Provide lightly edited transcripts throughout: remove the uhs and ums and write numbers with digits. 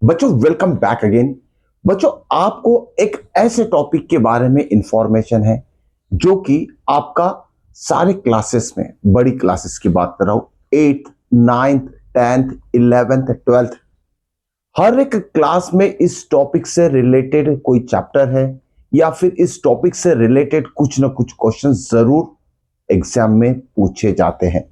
बच्चों welcome back again. बच्चों आपको एक ऐसे टॉपिक के बारे में इंफॉर्मेशन है जो कि आपका सारे क्लासेस में, बड़ी क्लासेस की बात कर रहा हूं, 8th 9th 10th 11th 12th, हर एक क्लास में इस टॉपिक से रिलेटेड कोई चैप्टर है या फिर इस टॉपिक से रिलेटेड कुछ ना कुछ क्वेश्चन जरूर एग्जाम में पूछे जाते हैं।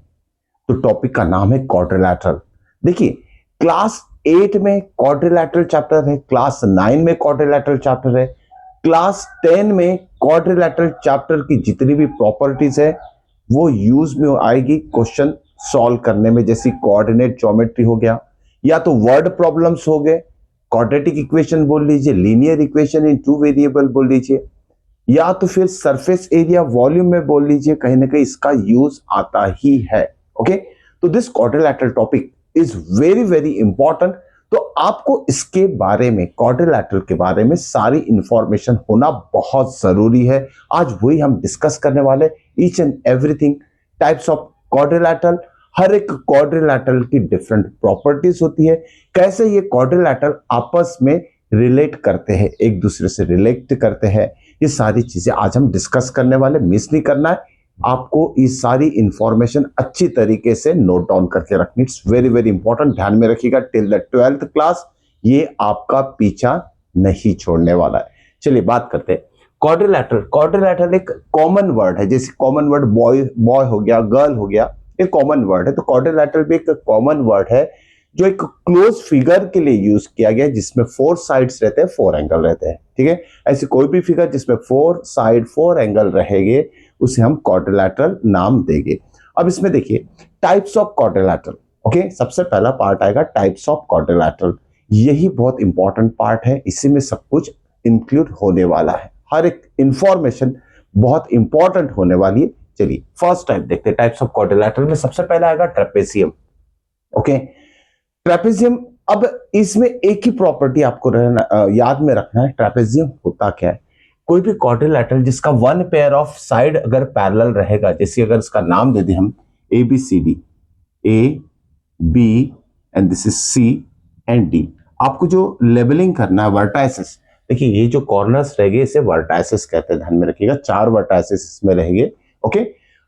तो टॉपिक का नाम है क्वाड्रिलैटरल। देखिए, क्लास 8 में क्वाड्रिलैटरल चैप्टर है, क्लास 9 में क्वाड्रिलैटरल चैप्टर है, क्लास 10 में क्वाड्रिलैटरल चैप्टर की जितनी भी प्रॉपर्टीज है वो यूज में आएगी क्वेश्चन सॉल्व करने में। जैसी कोऑर्डिनेट ज्योमेट्री हो गया, या तो वर्ड प्रॉब्लम्स हो गए, क्वाड्रेटिक इक्वेशन बोल लीजिए, linear equation in two variable बोल लीजिए, या तो फिर सरफेस एरिया वॉल्यूम में बोल लीजिए, कहीं ना कहीं इसका यूज आता ही है। ओके, तो this quadrilateral topic is very very important. तो आपको इसके बारे में, क्वाड्रिलैटरल के बारे में सारी इंफॉर्मेशन होना बहुत जरूरी है। आज वही हम डिस्कस करने वाले, each and everything, types of quadrilateral, हर एक क्वाड्रिलैटरल की डिफरेंट प्रॉपर्टीज होती है, कैसे ये क्वाड्रिलैटरल आपस में रिलेट करते हैं, एक दूसरे से रिलेट करते हैं, ये सारी चीजें आज हम डिस्कस करने वाले। मिस नहीं करना है, आपको ये सारी इंफॉर्मेशन अच्छी तरीके से नोट डाउन करके रखनी, इट्स वेरी वेरी इंपॉर्टेंट। ध्यान में रखिएगा, टिल द 12th क्लास ये आपका पीछा नहीं छोड़ने वाला है। चलिए बात करते हैं क्वाड्रिलैटरल। क्वाड्रिलैटरल एक कॉमन वर्ड है, जैसे कॉमन वर्ड बॉय बॉय हो गया, गर्ल हो गया, एक कॉमन वर्ड है। तो क्वाड्रिलैटरल भी एक कॉमन वर्ड है जो एक क्लोज फिगर के लिए यूज किया गया, जिसमें 4 साइड्स रहते हैं, 4 एंगल रहते हैं। ठीक है, ऐसे कोई भी फिगर जिसमें 4 साइड 4 एंगल रहेंगे उसे हम क्वाड्रिलैटरल नाम देंगे। अब इसमें देखिए टाइप्स ऑफ क्वाड्रिलैटरल। ओके, सबसे पहला पार्ट आएगा टाइप्स ऑफ क्वाड्रिलैटरल। यही बहुत इंपॉर्टेंट पार्ट है, इसी में सब कुछ इंक्लूड होने वाला है, हर एक इंफॉर्मेशन बहुत इंपॉर्टेंट होने वाली है। चलिए फर्स्ट टाइप देखते हैं टाइप्स ऑफ क्वाड्रिलैटरल में। सबसे पहला आएगा ट्रेपेजियम। ओके, ट्रेपेजियम, अब इसमें एक ही प्रॉपर्टी आपको याद में रखना है। ट्रेपेजियम होता क्या है, कोई भी क्वाड्रिलैटरल जिसका वन पेयर ऑफ साइड अगर पैरेलल रहेगा, जैसे अगर इसका नाम दे दें हम A B C D, A B and this is C and D, आपको जो लेबलिंग करना है वर्टाइसेस, देखिए ये जो कॉर्नर्स रहेंगे इसे वर्टाइसेस कहते हैं, ध्यान में रखिएगा, 4 वर्टाइसेस इसमें रहेंगे। ओके,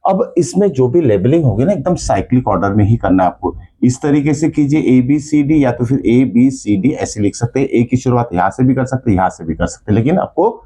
अब इसमें जो भी लेबलिंग होगी ना, एकदम साइक्लिक ऑर्डर में ही करना है आपको। इस तरीके से कीजिए ए बी सी डी, या तो फिर ए बी सी डी ऐसे लिख सकते हैं। ए की शुरुआत यहां से भी कर सकते हैं, यहां से भी कर सकते हैं, लेकिन आपको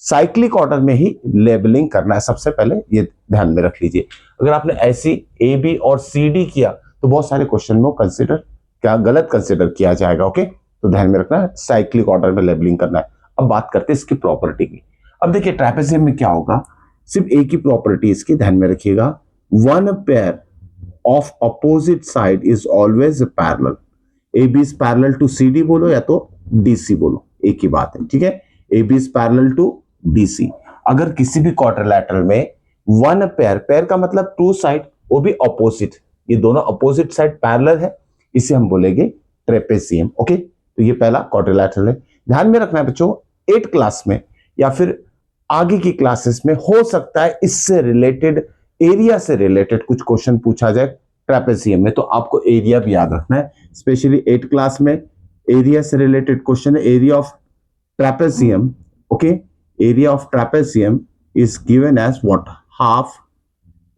साइक्लिक ऑर्डर में ही लेबलिंग करना है। सबसे पहले ये ध्यान में रख लीजिए, अगर आपने ऐसी ए बी और सी डी किया तो बहुत सारे क्वेश्चन में कंसिडर क्या गलत कंसिडर किया जाएगा। ओके, तो ध्यान में रखना है, साइक्लिक ऑर्डर में लेबलिंग करना है। अब बात करते हैं इसकी प्रॉपर्टी की। अब देखिए ट्रेपेजियम में क्या होगा, सिर्फ एक ही प्रॉपर्टी इसकी, ध्यान में रखिएगा, one pair of opposite side is always parallel. A B is parallel to C D बोलो या तो डी सी बोलो, एक ही बात है। ठीक है, A B is parallel to D C. अगर किसी भी क्वाड्रिलैटरल में वन पेयर, पेयर का मतलब 2 साइड, वो भी अपोजिट, ये दोनों अपोजिट साइड पैरेलल है, इसे हम बोलेंगे ट्रेपेजियम। ओके, तो ये पहला क्वाड्रिलैटरल है। ध्यान में रखना है बच्चों, 8 क्लास में या फिर आगे की क्लासेस में हो सकता है इससे रिलेटेड, एरिया से रिलेटेड कुछ क्वेश्चन पूछा जाए ट्रेपेजियम में, तो आपको एरिया भी याद रखना है। स्पेशली 8 क्लास में एरिया से रिलेटेड क्वेश्चन है, area of trapezium. Okay, area of trapezium is given as what, half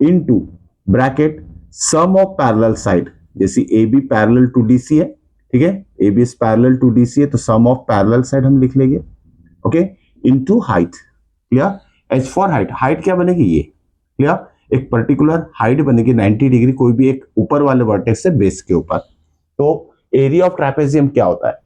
into bracket sum of parallel side, जैसे A B parallel to D C है। ठीक है, A B is parallel to D C है, तो sum of parallel side हम लिख लेंगे। Okay, into height. Clear, H for height, height क्या बनेगी ये, क्लियर, एक पर्टिकुलर हाइट बनेगी 90 डिग्री कोई भी एक ऊपर वाले वर्टेक्स से बेस के ऊपर। तो एरिया ऑफ ट्रेपेजियम क्या होता है,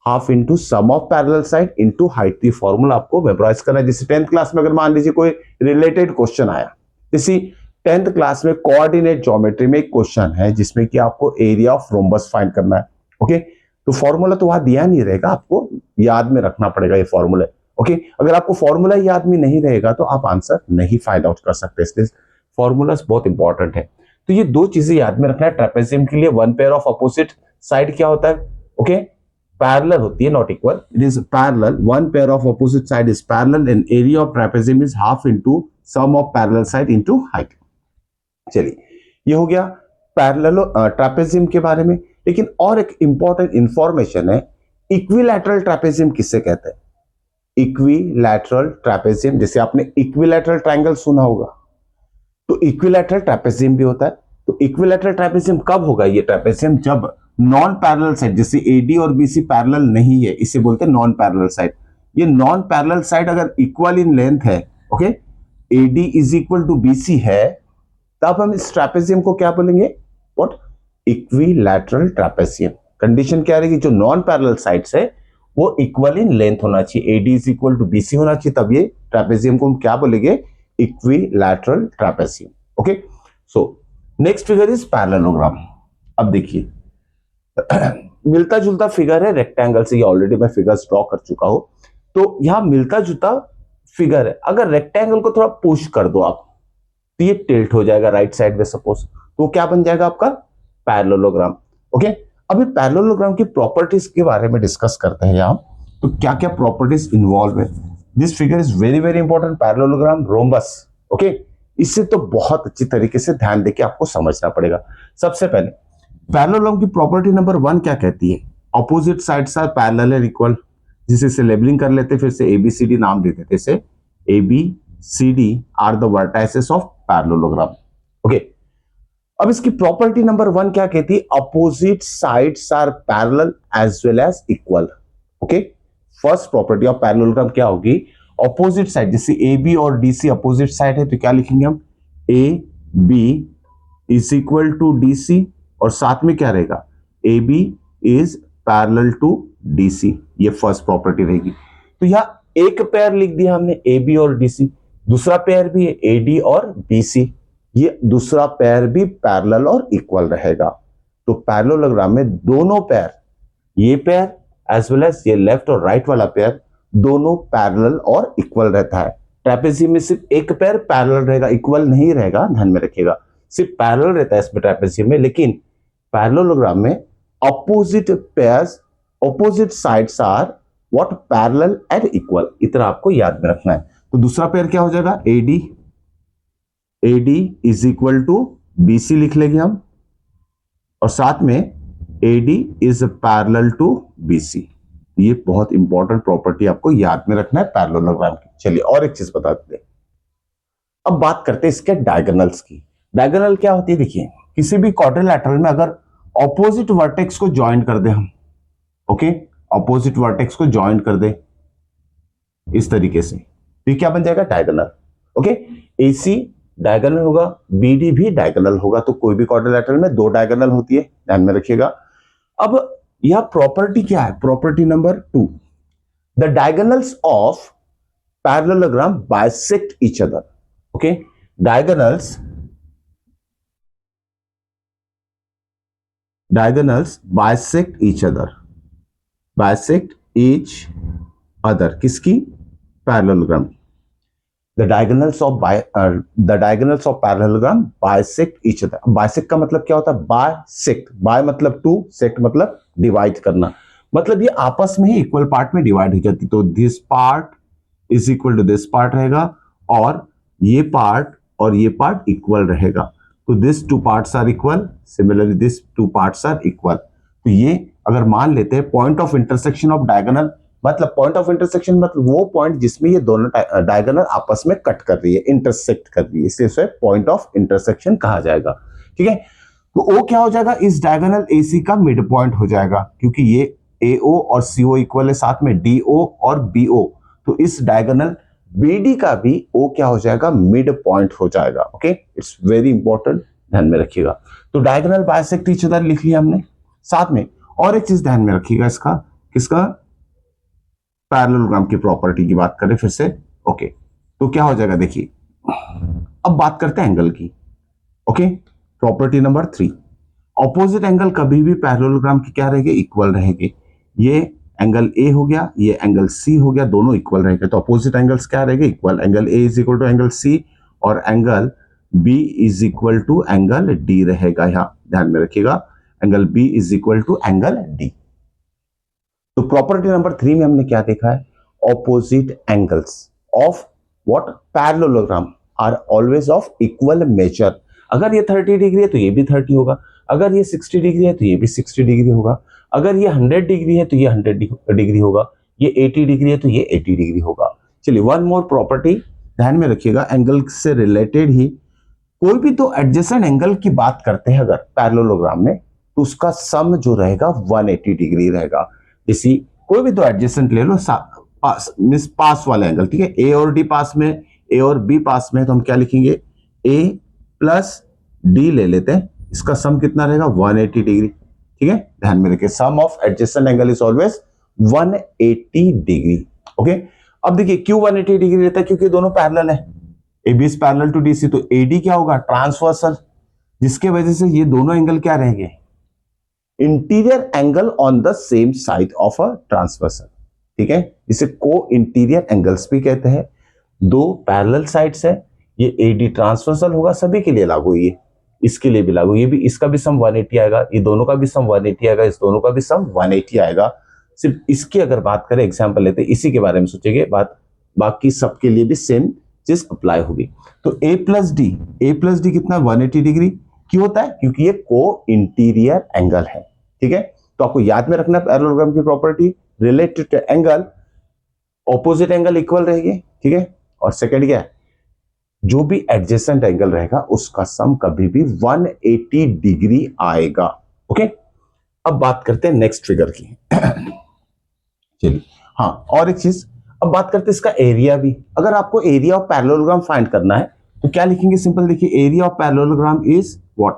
half into sum of parallel side into height. ये फॉर्मूला आपको मेमोराइज करना है। जैसे 10th क्लास में अगर मान लीजिए कोई रिलेटेड क्वेश्चन आया, जैसे 10th क्लास में कोऑर्डिनेट ज्योमेट्री में एक क्वेश्चन है जिसमें कि आपको एरिया ऑफ रोम्बस फाइंड करना है। ओके, तो फॉर्मूला तो वहां दिया नहीं रहेगा, आपको याद में रखना पड़ेगा ये फॉर्मूला। ओके, अगर आपको फॉर्मूला याद में नहीं रहेगा तो आप आंसर नहीं फाइंड आउट कर सकते, इसलिए फॉर्मूलास बहुत इंपॉर्टेंट है। तो ये दो चीजें याद में रखना है। ट्रेपेजियम के लिए one pair of opposite side क्या होता है, ओके, पैरेलल होती है, not equal, it is parallel, one pair of opposite side is parallel and area of trapezium is half into sum of parallel side into height. चलिए ये हो गया parallel trapezium के बारे में। लेकिन और एक इंपॉर्टेंट इंफॉर्मेशन है इक्विलैटरल ट्रेपेजियम किससे कहते हैं? इक्विलैटरल ट्रेपेजियम, जैसे आपने इक्विलैटरल ट्रायंगल सुना होगा, तो इक्विलैटरल ट्रेपेजियम भी होता है। तो इक्विलैटरल ट्रेपेजियम कब होगा ये ट्रेपेजियम? जब नॉन पैरेलल साइड, जैसे एडी और बीसी पैरेलल नहीं है, इसे बोलते हैं नॉन पैरेलल साइड। ये नॉन पैरेलल साइड अगर इक्वल इन लेंथ है, okay, AD is equal to BC है, तब हम इस ट्रेपेजियम को क्या बोलेंगे? व्हाट? Equilateral trapezium. कंडीशन क्या रहेगी? जो नॉन पैरेलल साइड्स है वो इक्वल इन लेंथ होना चाहिए, AD is equal to BC होना चाहिए, तब ये ट्रेपेजियम को हम क्या बोलेंगे? Equilateral trapezium. Okay, so next figure is parallelogram. अब देखिए मिलता जुलता फिगर है रेक्टेंगल से, ये ऑलरेडी मैं फिगर्स ड्रॉ कर चुका हूं, तो यहां मिलता जुलता फिगर है। अगर रेक्टेंगल को थोड़ा पुश कर दो आप, तो ये टिल्ट हो जाएगा राइट साइड में सपोज, तो क्या बन जाएगा आपका? पैरेललोग्राम। ओके, अभी पैरेललोग्राम की प्रॉपर्टीज के बारे में डिस्कस करते हैं यहां। तो क्या क्या प्रॉपर्टीज इन्वॉल्व है? This figure is very very important, parallelogram rhombus. Okay, इससे तो बहुत अच्छी तरीके से ध्यान देके आपको समझना पड़ेगा। सबसे पहले पैरेललोग्राम की प्रॉपर्टी नंबर 1 क्या कहती है? Opposite sides are parallel and equal, जिसे से लेबलिंग कर लेते, फिर से एबीसीडी नाम देते थे, इसे ABCD are the vertices of parallelogram. Okay, अब इसकी प्रॉपर्टी नंबर 1 क्या कहती है? Opposite sides are parallel as well as equal. Okay, first property of parallelogram क्या होगी? अपोजिट साइड, जैसे ए बी और डी सी अपोजिट साइड है, तो क्या लिखेंगे हम? A B is equal to D C, और साथ में क्या रहेगा? A B is parallel to D C. ये फर्स्ट प्रॉपर्टी रहेगी। तो यहां एक पेयर लिख दिया हमने, ए बी और डी सी। दूसरा पेयर भी है ए डी और बी सी, ये दूसरा पेयर भी पैरेलल और इक्वल रहेगा। तो पैरेललोग्राम में दोनों पेयर, ये पेयर एज वेल एज ये लेफ्ट और राइट वाला पेयर, दोनों पैरेलल और इक्वल रहता है। ट्रेपेजियम में सिर्फ एक पेयर पैरेलल रहेगा, इक्वल नहीं रहेगा, ध्यान में रखिएगा, सिर्फ पैरेलल रहता है इसमें ट्रेपेजियम में। लेकिन पैरेललोग्राम में opposite pairs, opposite sides are what? Parallel and equal. इतना आपको याद में रखना है। तो दूसरा पेयर क्या हो जाएगा? AD, AD is equal to BC लिख लेंगे हम, और साथ में AD is parallel to BC। ये बहुत इंपॉर्टेंट प्रॉपर्टी आपको याद में रखना है पैरेललोग्राम की। चलिए और एक चीज बता देते हैं। अब बात करते हैं इसके डायगोनल्स की। डायगोनल क्या होती है? देखिए, किसी भी क्वाड्रिलैटरल में अगर ऑपोजिट वर्टेक्स को ज्वाइन कर दे हम, ओके, ऑपोजिट वर्टेक्स को ज्वाइन कर दे इस तरीके से, तो क्या बन जाएगा? डायगोनल। ओके, AC डायगोनल होगा, BD भी डायगोनल होगा। तो कोई भी क्वाड्रिलैटरल में 2 डायगोनल होती है, ध्यान में रखिएगा। अब यह प्रॉपर्टी क्या है? Property number 2, the diagonals of parallelogram bisect each other. Okay, diagonals bisect each other, bisect each other किसकी? Parallelogram. The diagonals of parallelogram bisect each other। Bisect का मतलब क्या होता है? Bisect, by मतलब टू, sect मतलब डिवाइड करना, मतलब ये आपस में ही इक्वल पार्ट में डिवाइड हो जाती। तो this part is equal to this part रहेगा, और ये पार्ट और ये पार्ट इक्वल रहेगा। तो this 2 parts are equal, similarly this 2 parts are equal. तो ये अगर मान लेते हैं point of intersection of diagonal, मतलब पॉइंट ऑफ इंटरसेक्शन मतलब वो पॉइंट जिसमें ये दोनों डायगोनल आपस में कट कर रही है, इंटरसेक्ट कर रही है, इसलिए इसे पॉइंट ऑफ इंटरसेक्शन कहा जाएगा। ठीक है, तो ओ क्या हो जाएगा? इस डायगोनल AC का मिड पॉइंट हो जाएगा, क्योंकि ये AO और CO इक्वल है, साथ में DO और BO। तो इस डायगोनल BD का भी O क्या हो जाएगा? मिड पॉइंट हो जाएगा। ओके, इट्स वेरी इंपॉर्टेंट, ध्यान में रखिएगा। तो डायगोनल बाइसेक्ट ईच अदर लिख लिया हमने। साथ में और एक चीज ध्यान में रखिएगा, इसका किसका? पैरेललोग्राम की प्रॉपर्टी की बात करें फिर से। ओके, तो क्या हो जाएगा? देखिए, अब बात करते हैं एंगल की। Okay, property number 3, opposite angle कभी भी पैरेललोग्राम की क्या रहेगी? इक्वल रहेगी। ये एंगल A हो गया, ये एंगल C हो गया, दोनों इक्वल रहेंगे। तो ऑपोजिट एंगल्स क्या रहेंगे? Equal. Angle A is equal to angle C, और angle B is equal to angle D रहेगा। यहाँ ध्यान में रखिएगा, angle B is equal to angle D। तो प्रॉपर्टी नंबर 3 में हमने क्या देखा है? Opposite angles of what? Parallelogram are always of equal measure. अगर ये 30 डिग्री है तो ये भी 30 होगा, अगर ये 60 डिग्री है तो ये भी 60 डिग्री होगा, अगर ये 100 डिग्री है तो ये 100 डिग्री होगा, ये 80 डिग्री है तो ये 80 डिग्री होगा। चलिए वन मोर प्रॉपर्टी ध्यान में रखिएगा, एंगल से रिलेटेड ही कोई भी तो एडजेसेंट एंगल की बात करते हैं अगर पैरेललोग्राम में, तो उसका सम जो रहेगा 180 डिग्री रहेगा। इसी कोई भी तो एडजेसेंट ले लो, पास वाला एंगल, ठीक है, ए और डी पास में, ए और बी पास में, तो हम क्या लिखेंगे, ए प्लस डी ले लेते हैं, इसका सम कितना रहेगा 180 डिग्री, ठीक है, ध्यान में रखिए sum of adjacent angle is always 180 degree. Okay, अब देखिए क्यों 180 डिग्री रहता है, क्योंकि दोनों पैरेलल है, AB is parallel to DC, तो AD क्या होगा, ट्रांसवर्सल, जिसके वजह से ये दोनों एंगल क्या रहेंगे, interior angle on the same side of a transversal, ठीक है, इसे को इंटीरियर एंगल्स भी कहते हैं। दो पैरेलल साइड्स है, ये AD ट्रांसवर्सल होगा, सभी के लिए लागू, ये इसके लिए भी लागू, ये भी, इसका भी सम 180 आएगा, ये दोनों का भी सम 180 आएगा, इस दोनों का भी सम 180 आएगा। सिर्फ इसकी अगर बात करें, एग्जांपल लेते हैं, इसी के बारे में सोचेंगे, बात बाकी सबके लिए भी सेम चीज अप्लाई होगी। तो A प्लस डी कितना 180 डिग्री क्यों होता है, क्योंकि ये को इंटीरियर एंगल है, ठीक है। तो आपको याद में रखना पैरेललोग्राम की property, related to angle opposite angle equal रहेगी, ठीक है। और सेकंड क्या है, जो भी एडजेसेंट एंगल रहेगा उसका सम कभी भी 180 डिग्री आएगा। ओके, अब बात करते हैं नेक्स्ट फिगर की। चलिए, हाँ, और एक चीज, अब बात करते हैं इसका एरिया भी। अगर आपको एरिया ऑफ पैरेललोग्राम फाइंड करना है तो क्या लिखेंगे, सिंपल देखिए, area of parallelogram is what,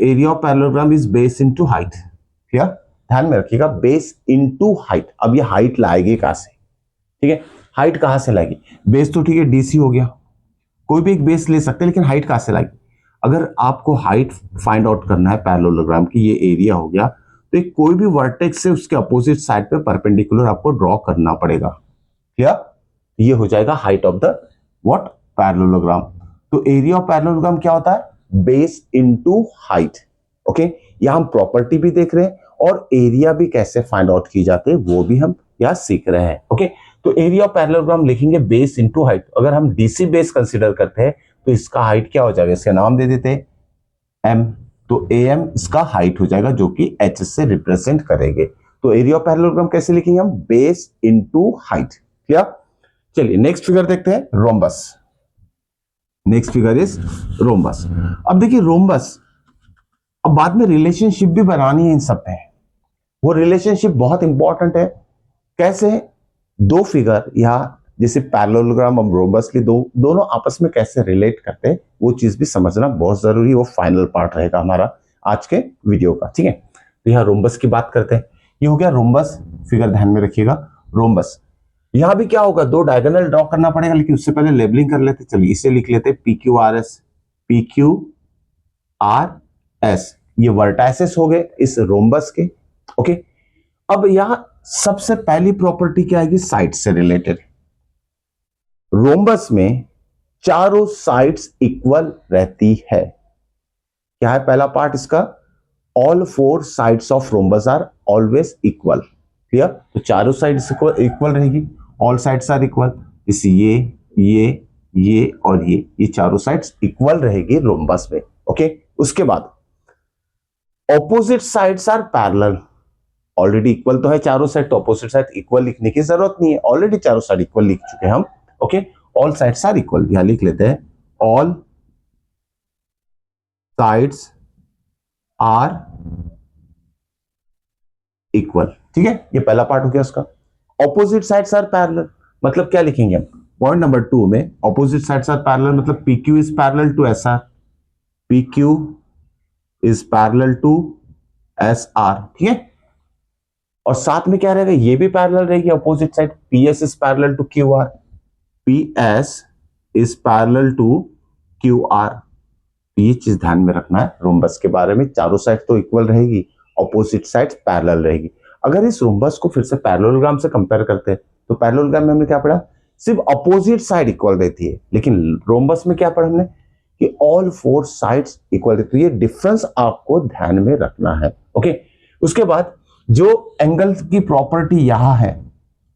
area of parallelogram is base into height, ठीक है, ध्यान में रखिएगा, बेस इनटू हाइट। अब ये हाइट लाएगी कहां से, ठीक है, हाइट कहां से लाएगी, बेस तो ठीक है DC हो गया, कोई भी एक बेस ले सकते हैं, लेकिन हाइट कहां से लाएगी, अगर आपको हाइट फाइंड आउट करना है पैरेललोग्राम की, ये एरिया हो गया, तो एक कोई भी वर्टेक्स से उसके अपोजिट साइड पे परपेंडिकुलर आपको ड्रॉ करना पड़ेगा, क्लियर, ये हो जाएगा height of the what, parallelogram. तो एरिया ऑफ पैरेललोग्राम क्या होता है, बेस इनटू हाइट। ओके, यहां हम प्रॉपर्टी भी देख रहे हैं और एरिया भी कैसे फाइंड आउट की जाते हैं वो भी हम यहां सीख रहे हैं। ओके, तो एरिया ऑफ पैरेललोग्राम लिखेंगे बेस इनटू हाइट। अगर हम DC बेस कंसीडर करते हैं तो इसका हाइट क्या हो जाएगा, इसका नाम दे देते हैं m, तो AM इसका हाइट हो जाएगा, जो कि H से रिप्रेजेंट करेंगे। तो एरिया ऑफ पैरेललोग्राम कैसे लिखेंगे हम, बेस इनटू हाइट, क्लियर। चलिए नेक्स्ट फिगर देखते हैं, rhombus. Next figure is rhombus. अब देखिए रोम्बस, अब बाद में रिलेशनशिप भी बनानी है इन सब में, वो रिलेशनशिप बहुत इंपॉर्टेंट है। कैसे, दो फिगर या जैसे पैरेललोग्राम और रोम्बस के दोनों आपस में कैसे रिलेट करते हैं वो चीज भी समझना बहुत जरूरी है, वो फाइनल पार्ट रहेगा हमारा आज के वीडियो का, ठीक है। तो यहाँ रोम्बस की बात करते हैं, ये हो गया रोम्बस, फिगर ध्यान में रखिएगा, रोम्बस। यहां भी क्या होगा, दो डायगोनल ड्रॉ करना पड़ेगा, लेकिन उससे पहले लेबलिंग कर लेते, चलिए इसे लिख लेते PQRS, PQRS, ये वर्टाइसेस हो गए इस रोम्बस के। ओके, अब यहां सबसे पहली प्रॉपर्टी क्या आएगी, साइड से रिलेटेड। रोम्बस में चारों साइड्स इक्वल रहती है। क्या है पहला पार्ट इसका, all four sides of rhombus are always equal, clear. तो चारों साइड्स इक्वल रहेगी, ऑल साइड्स आर इक्वल, इस ये और ये चारों साइड्स इक्वल रहेगी रोम्बस में। ओके, उसके बाद opposite sides are parallel, already equal तो है चारों साइड, तो ऑपोजिट साइड इक्वल लिखने की जरूरत नहीं है, ऑलरेडी चारों साइड इक्वल लिख चुके हैं हम। Okay, all sides are equal, यहां लिख लेते हैं ऑल साइड्स आर इक्वल, ठीक है, ये पहला पार्ट हो गया उसका। ऑपोजिट साइड्स आर पैरेलल मतलब क्या लिखेंगे हम, पॉइंट नंबर 2 में ऑपोजिट साइड्स आर पैरेलल मतलब PQ is parallel to SR, PQ is parallel to SR, ठीक है। और साथ में क्या रहेगा, ये भी पैरेलल रहेगी opposite side, PS is parallel to QR, PS is parallel to QR। ये चीज ध्यान में रखना है रोम्बस के बारे में, चारों साइड तो इक्वल रहेगी, ऑपोजिट साइड पैरेलल रहेगी। अगर इस रोम्बस को फिर से पैरेललोग्राम से कंपेयर करते हैं तो पैरेललोग्राम में हमने क्या पढ़ा, सिर्फ ऑपोजिट साइड इक्वल रहती है, लेकिन रोम्बस में क्या पढ़ा हमने कि ऑल फोर साइड्स इक्वल रहती है। ये डिफरेंस आपको ध्यान में रखना है। ओके, उसके बाद जो एंगल की प्रॉपर्टी यहां है,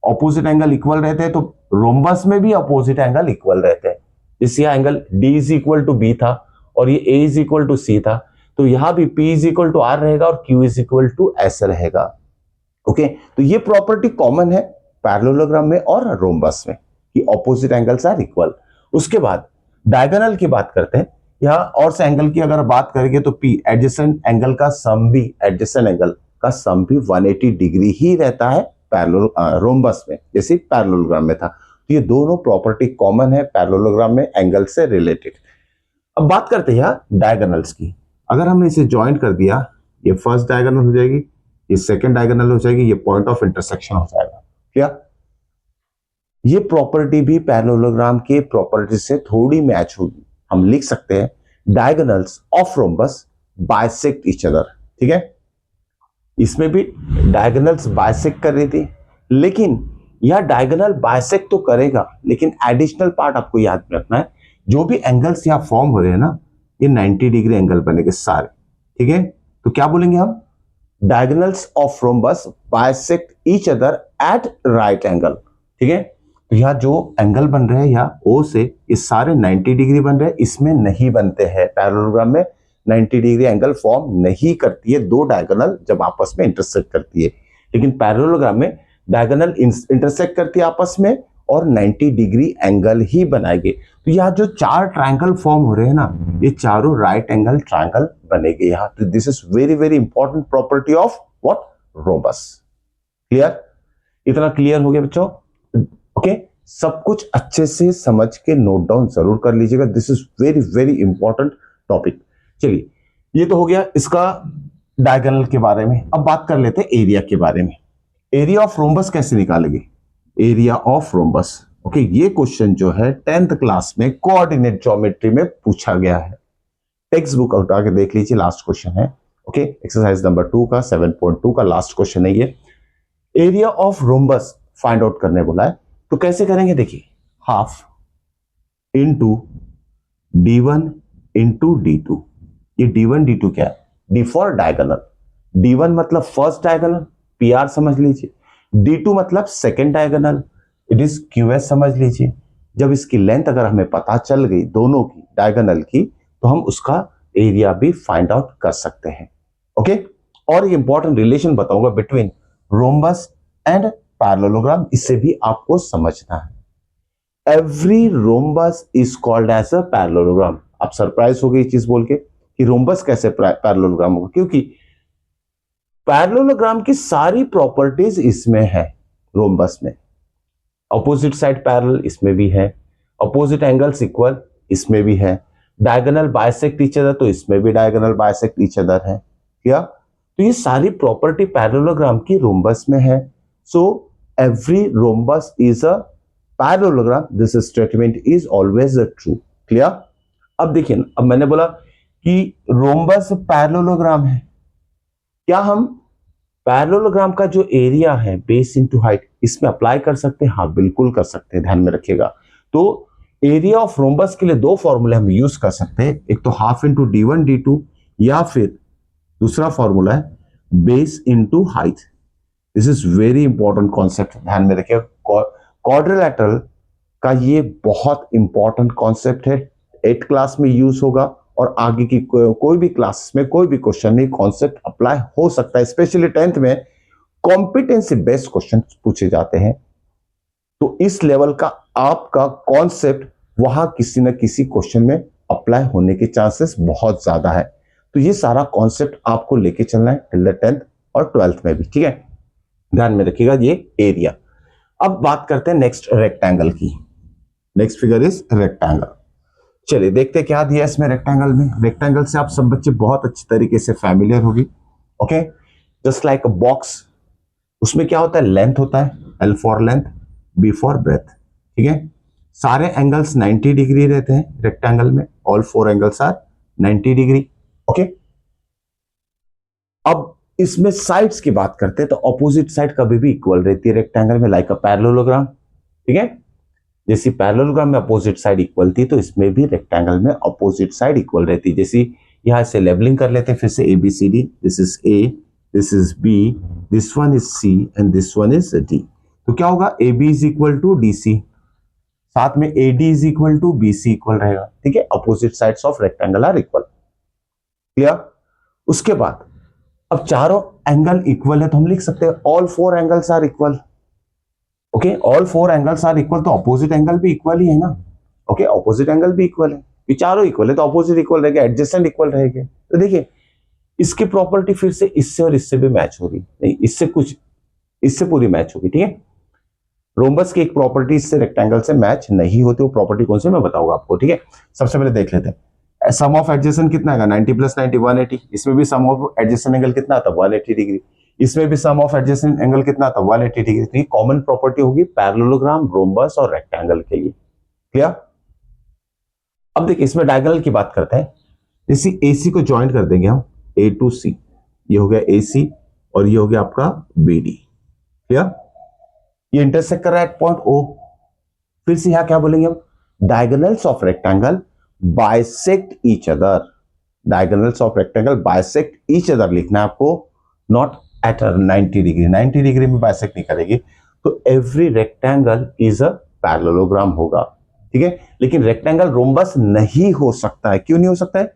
ऑपोजिट एंगल इक्वल रहते हैं, तो रोम्बस में भी ऑपोजिट एंगल इक्वल रहते हैं। जैसे यहां angle D is equal to B था और ये a is equal to C था, तो यहां भी p is equal to R रहेगा और q is equal to S रहेगा। ओके, तो ये प्रॉपर्टी कॉमन है पैरेललोग्राम में और रोम्बस में कि ऑपोजिट एंगल्स आर इक्वल। उसके बाद डायगोनल की बात करते हैं। यहाँ और से एंगल की अगर बात करेंगे तो p एडजेसेंट एंगल का सम भी, एडजेसेंट एंगल का सम भी 180 डिग्री ही रहता है पैरेलल रोम्बस में, जैसे पैरेललोग्राम में था। तो ये दोनों प्रॉपर्टी कॉमन है पैरेललोग्राम में एंगल से रिलेटेड। अब बात करते हैं यहाँ डायगोनल्स की। अगर हमने इसे ज्वाइंट कर दिया, ये फर्स्ट डायगोनल हो जाएगी, ये सेकंड डायगोनल हो जाएगी, ये पॉइंट ऑफ इंटरसेक्शन हो जाएगा। क्या ये प्रॉपर्टी भी पैरेललोग्राम के प्रॉपर्टी से थोड़ी मैच होगी। हम लिख सकते हैं diagonals of rhombus bisect each other. ठीक है, इसमें भी डायगोनल्स बाइसेक्ट कर रही थी, लेकिन यह डायगोनल बाइसेक्ट तो करेगा, लेकिन एडिशनल पार्ट आपको याद रखना है, जो भी एंगल्स यहां फॉर्म हो रहे हैं ना, ये 90 डिग्री एंगल बनेंगे सारे। ठीक है, तो क्या बोलेंगे हम, diagonals of rhombus bisect each other at right angle. ठीक है, तो यहां जो एंगल बन रहे हैं यहाँ ओ से, ये सारे 90 डिग्री बन रहे हैं, इसमें नहीं बनते हैं। पैरेललोग्राम में 90 डिग्री एंगल फॉर्म नहीं करती है दो डायगोनल जब आपस में इंटरसेक्ट करती है, लेकिन पैरेललोग्राम में डायगोनल इंटरसेक्ट करती है आपस में और 90 डिग्री एंगल ही बनाएंगे। तो यहाँ जो चार ट्रायंगल फॉर्म हो रहे हैं ना, ये चारों राइट एंगल ट्रायंगल बनेंगे यहाँ। तो this is very very important property of what, rhombus. Clear, इतना क्लियर हो गया बच्चों? ओके, सब कुछ अच्छे से समझ के नोट डाउन जरूर कर लीजिएगा, this is very very important topic. चलिए, ये तो हो गया इसका डायगोनल के बारे में। अब बात कर लेते हैं एरिया के बारे में। एरिया ऑफ रोम्बस कैसे निकालेंगे, एरिया ऑफ रोम्बस। ओके, ये क्वेश्चन जो है 10th क्लास में कोऑर्डिनेट ज्योमेट्री में पूछा गया है। टेक्स्ट बुक उठा के देख लीजिए, लास्ट क्वेश्चन है। ओके, एक्सरसाइज नंबर 2 का 7.2 का लास्ट क्वेश्चन है ये। Area of rhombus find out करने बोला है, तो कैसे करेंगे, देखिए, half into d1 into d2। ये d1 d2 क्या है, d फॉर डायगोनल, d1 मतलब फर्स्ट डायगोनल, pr समझ लीजिए, d2 मतलब second diagonal, it is qs समझ लीजिए। जब इसकी लेंथ अगर हमें पता चल गई दोनों की डायगोनल की, तो हम उसका एरिया भी फाइंड आउट कर सकते हैं। ओके, और एक इंपॉर्टेंट रिलेशन बताऊंगा बिटवीन रोम्बस एंड पैरेललोग्राम, इससे भी आपको समझना है। Every rhombus is called as a parallelogram. आप सरप्राइज हो गई चीज बोल के कि रोम्बस कैसे पैरेललोग्राम होगा, क्योंकि पैरेललोग्राम की सारी प्रॉपर्टीज इसमें है रोम्बस में। अपोजिट साइड पैरेलल इसमें भी है, अपोजिट एंगल्स इक्वल इसमें भी है, डायगोनल बाइसेक्ट ईच अदर, तो इसमें भी डायगोनल बाइसेक्ट ईच अदर है। क्या, तो ये सारी प्रॉपर्टी पैरेललोग्राम की रोम्बस में है। So every rhombus is a parallelogram, this statement is always true. Clear? अब देखिए, अब मैंने बोला कि रोम्बस पैरेललोग्राम है, क्या हम पैरेललोग्राम का जो एरिया है बेस इनटू हाइट इसमें अप्लाई कर सकते हैं? हाँ, बिल्कुल कर सकते हैं, ध्यान में रखिएगा। तो एरिया ऑफ रोम्बस के लिए दो फॉर्मूले हम यूज कर सकते हैं, एक तो हाफ इंटू d1 d2, या फिर दूसरा फॉर्मूला है base into height. This is very important concept, ध्यान में रखिएगा। क्वाड्रिलेटरल का ये बहुत इंपॉर्टेंट कॉन्सेप्ट है, 8th क्लास में यूज होगा और आगे की कोई भी क्लास में कोई भी क्वेश्चन में कॉन्सेप्ट अप्लाई हो सकता है। स्पेशली 10th में कॉम्पिटेंसी बेस्ड क्वेश्चन पूछे जाते हैं, तो इस लेवल का आपका कॉन्सेप्ट वहां किसी न किसी क्वेश्चन में अप्लाई होने के चांसेस बहुत ज्यादा है। तो ये सारा कॉन्सेप्ट आपको लेके चलना है टिल द 10th और 12th में भी। ठीक है, ध्यान में रखिएगा ये एरिया। अब बात करते हैं नेक्स्ट रेक्टेंगल की। Next figure is rectangle. चलिए देखते क्या दिया इसमें रेक्टेंगल में। रेक्टेंगल से आप सब बच्चे बहुत अच्छी तरीके से फैमिलियर होगी। Okay, just like a box, उसमें क्या होता है, लेंथ होता है, L for length, B for breadth. ठीक है, सारे एंगल्स 90 डिग्री रहते हैं रेक्टेंगल में, all 4 angles are 90 degree. Okay, अब इसमें साइड्स की बात करते हैं, तो ऑपोजिट साइड कभी भी इक्वल रहती है रेक्टेंगल में, लाइक अ पैरेललोग्राम। ठीक है, जैसे पैरेललोग्राम में अपोजिट साइड इक्वल थी, तो इसमें भी रेक्टेंगल में अपोजिट साइड इक्वल रहती है। जैसे यहां से लेवलिंग कर लेते हैं फिर से ABCD, this is A, this is B, this one is C and this one is D। तो क्या होगा, AB is equal to DC, साथ में AD is equal to BC equal रहेगा, ठीक है, opposite sides of rectangle are equal. Clear? उसके बाद अब चारों एंगल इक्वल है तो हम लिख सकते हैं all four angles are equal. Okay, all four angles are equal तो अपोजिट एंगल भी इक्वल ही है ना। ओके, अपोजिट एंगल भी इक्वल है, ये चारों इक्वल है तो अपोजिट इक्वल रहेगा, एडजेसेंट इक्वल रहेंगे। तो देखिए इसकी प्रॉपर्टी फिर से इससे और इससे भी मैच हो रही नहीं, इससे पूरी मैच होगी, ठीक है। रोम्बस की एक प्रॉपर्टी इससे रेक्टेंगल से मैच नहीं होती, वो प्रॉपर्टी कौन सी मैं बताऊंगा आपको, ठीक है। सबसे पहले देख लेते हैं सम ऑफ एडजेसेंट कितना है, 90 प्लस 90 180। इसमें भी सम ऑफ एडजेसेंट एंगल कितना आता है 180 डिग्री, इसमें भी सम ऑफ एडजेसेंट एंगल कितना आता है 180 डिग्री। तो ये कॉमन प्रॉपर्टी होगी पैरेललोग्राम, रोम्बस और रेक्टेंगल के लिए। क्लियर? अब देखिए इसमें डायगोनल की बात करते हैं। इसी AC को ज्वाइन कर देंगे हम, A to C, ये हो गया AC और ये हो गया आपका BD। क्लियर? ये इंटरसेक्ट कर रहा है एट पॉइंट O। फिर से यहां क्या बोलेंगे हम, diagonals of rectangle bisect each other. Diagonals of rectangle bisect each other लिखना है आपको, नॉट एट 90 डिग्री। 90 डिग्री में बाइसेक्ट नहीं करेगी तो every rectangle is a parallelogram होगा, ठीक है। लेकिन रेक्टेंगल रोम्बस नहीं हो सकता है। क्यों नहीं हो सकता है?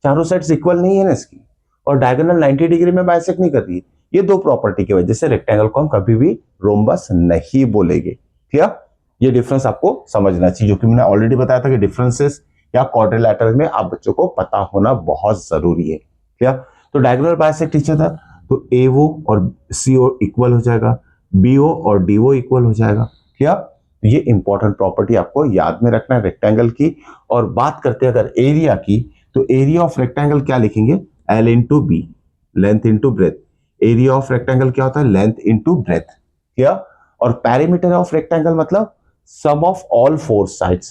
चारों साइड्स इक्वल नहीं है ना इसकी, और डायगोनल 90 डिग्री में बाइसेक्ट नहीं कर रही है। ये दो प्रॉपर्टी की वजह से रेक्टेंगल को हम कभी भी रोम्बस नहीं बोलेंगे। क्लियर? ये डिफरेंस आपको समझना चाहिए, जो कि मैंने ऑलरेडी बताया था कि डिफरेंसेस या क्वाड्रिलैटरल में आप बच्चों को पता होना बहुत जरूरी है। क्लियर? तो डायगोनल बाइसेक्ट ईच अदर, तो AO और CO इक्वल हो जाएगा, BO और DO इक्वल हो जाएगा। क्लियर? ये इंपॉर्टेंट प्रॉपर्टी आपको याद में रखना है रेक्टेंगल की। और बात करते हैं अगर एरिया की, तो एरिया ऑफ रेक्टेंगल क्या लिखेंगे, L into B, length into breadth. Area of rectangle क्या होता है, लेंथ इंटू ब्रेथ। क्लियर? और पेरीमीटर ऑफ रेक्टेंगल मतलब sum of all four sides.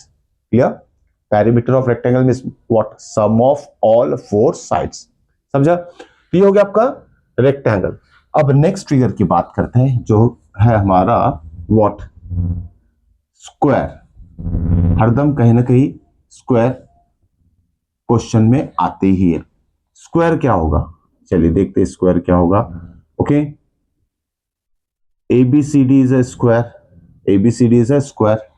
Clear? Perimeter of rectangle means what, sum of all four sides. समझा? तो ये हो गया आपका रेक्टेंगल। अब नेक्स्ट फिगर की बात करते हैं जो है हमारा व्हाट, स्क्वायर। हरदम कहीं ना कहीं स्क्वायर क्वेश्चन में आते ही है। स्क्वायर क्या होगा, चलिए देखते हैं स्क्वायर क्या होगा। Okay, ABCD is a square, ABCD is a square.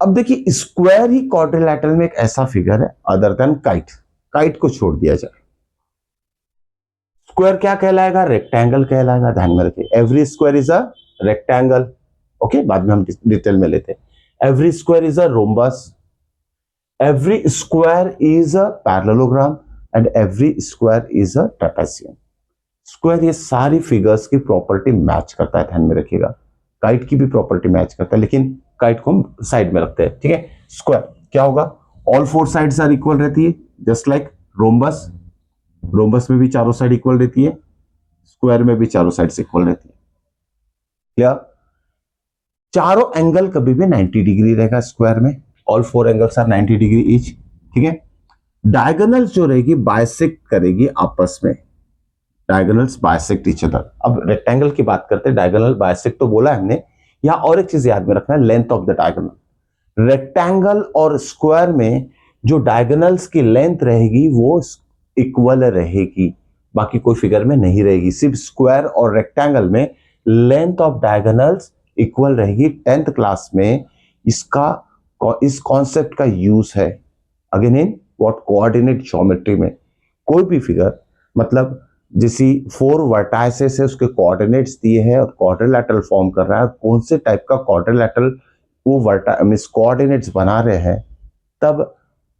अब देखिए स्क्वायर ही क्वाड्रिलैटरल में एक ऐसा फिगर है अदर देन काइट, काइट को छोड़ दिया जाए, स्क्वायर क्या कहलाएगा, रेक्टेंगल कहलाएगा। ध्यान में रखिए, every square is a rectangle. Okay, बाद में हम डिटेल में लेते हैं। Every square is a rhombus, every square is a parallelogram and every square is a trapezium. Square ये सारी फिगर्स की प्रॉपर्टी मैच करता है, ध्यान में रखिएगा। काइट की भी प्रॉपर्टी मैच करता है, लेकिन काइट को हम साइड में रखते हैं, ठीक है। स्क्वायर क्या होगा, all four sides are equal रहती है, जस्ट लाइक रोम्बस। रोम्बस में भी चारों साइड इक्वल रहती है, स्क्वायर में भी चारों साइड्स इक्वल रहती है। क्लियर? चारों एंगल कभी भी 90 डिग्री रहेगा स्क्वायर में, all four angles are 90 degree each, ठीक है। डायगोनल्स जो रहेगी बाइसेक्ट करेगी आपस में, डायगोनल्स बाइसेक्ट ईच अदर। अब रेक्टेंगल की बात करते हैं, डायगोनल बाइसेक्ट तो बोला हमने। यहां और एक चीज याद में रखना है, length of the diagonal. Rectangle और स्क्वायर में जो डायगोनल्स की लेंथ रहेगी वो इक्वल रहेगी, बाकी कोई फिगर में नहीं रहेगी। सिर्फ स्क्वायर और रेक्टेंगल में लेंथ ऑफ डायगोनल्स इक्वल रहेगी। 10th क्लास में इस कॉन्सेप्ट का यूज है again in what, coordinate geometry में। कोई भी फिगर मतलब जैसी 4 वर्टाइसेस है उसके कोऑर्डिनेट्स दिए हैं और क्वाड्रिलैटरल फॉर्म कर रहा है, कौन से टाइप का क्वाड्रिलैटरल वो कोऑर्डिनेट्स बना रहे हैं, तब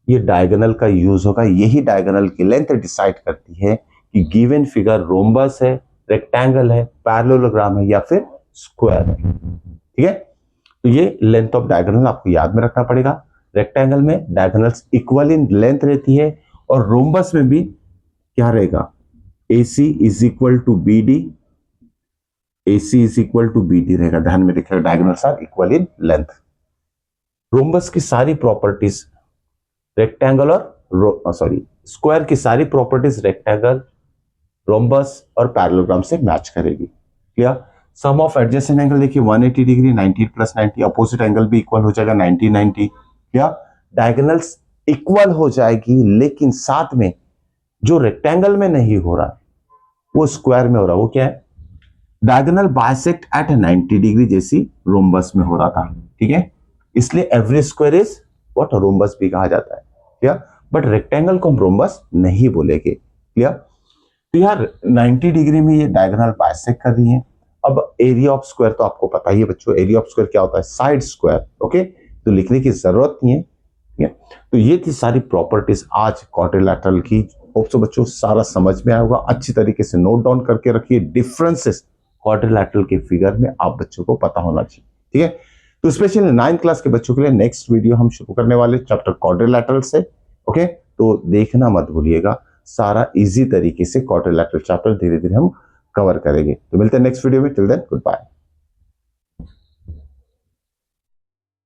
ये डायगोनल का यूज होगा। यही डायगोनल की लेंथ डिसाइड करती है कि गिवन फिगर रोम्बस है, रेक्टेंगल है, पैरेललोग्राम है या फिर स्क्वायर है, ठीक है। तो ये लेंथ ऑफ डायगोनल आपको याद में रखना पड़ेगा। रेक्टेंगल में डायगोनल्स इक्वल इन लेंथ रहती है और रोम्बस में भी क्या रहेगा, AC is equal to BD, AC is equal to BD रहेगा। ध्यान में रखिएगा, diagonals are equal in length. Rhombus की सारी प्रॉपर्टीज रेक्टेंगल और स्क्वायर की सारी प्रॉपर्टीज रेक्टेंगल, रोम्बस और पैरेललोग्राम से मैच करेगी। Clear? Sum of adjacent angle देखिए 180 डिग्री, 90 प्लस 90, अपोजिट एंगल भी इक्वल हो जाएगा 90 90। क्या डायगोनल्स इक्वल हो जाएगी, लेकिन साथ में जो रेक्टेंगल में नहीं हो रहा वो स्क्वायर में हो रहा, वो क्या है, डायगोनल बाइसेक्ट एट 90 डिग्री जैसी रोम्बस में हो रहा था, ठीक है, इसलिए every square is what, rhombus भी कहा जाता है, क्लियर। बट रेक्टेंगल को हम रोम्बस नहीं बोलेंगे, क्लियर। तो यार 90 डिग्री में ये डायगोनल बाइसेक्ट कर रही है। अब एरिया ऑफ स्क्वायर तो आपको पता ही है बच्चों, एरिया ऑफ स्क्वायर क्या होता है, साइड स्क्वायर, ओके, तो लिखने की जरूरत नहीं है, ठीक है। तो ये थी सारी प्रॉपर्टीज आज क्वाड्रिलैटरल की। होप सो बच्चों सारा समझ में आया होगा, अच्छी तरीके से नोट डाउन करके रखिए डिफरेंसेस क्वाड्रिलैटरल के फिगर में आप बच्चों को पता होना चाहिए, ठीक है। तो स्पेशली 9th क्लास के बच्चों के लिए नेक्स्ट वीडियो हम शुरू करने वाले चैप्टर क्वाड्रिलैटरल से, ओके, तो देखना मत भूलिएगा, सारा इजी तरीके से क्वाड्रिलैटरल चैप्टर धीरे धीरे हम कवर करेंगे। तो मिलते हैं नेक्स्ट वीडियो में, टिल देन गुड बाय।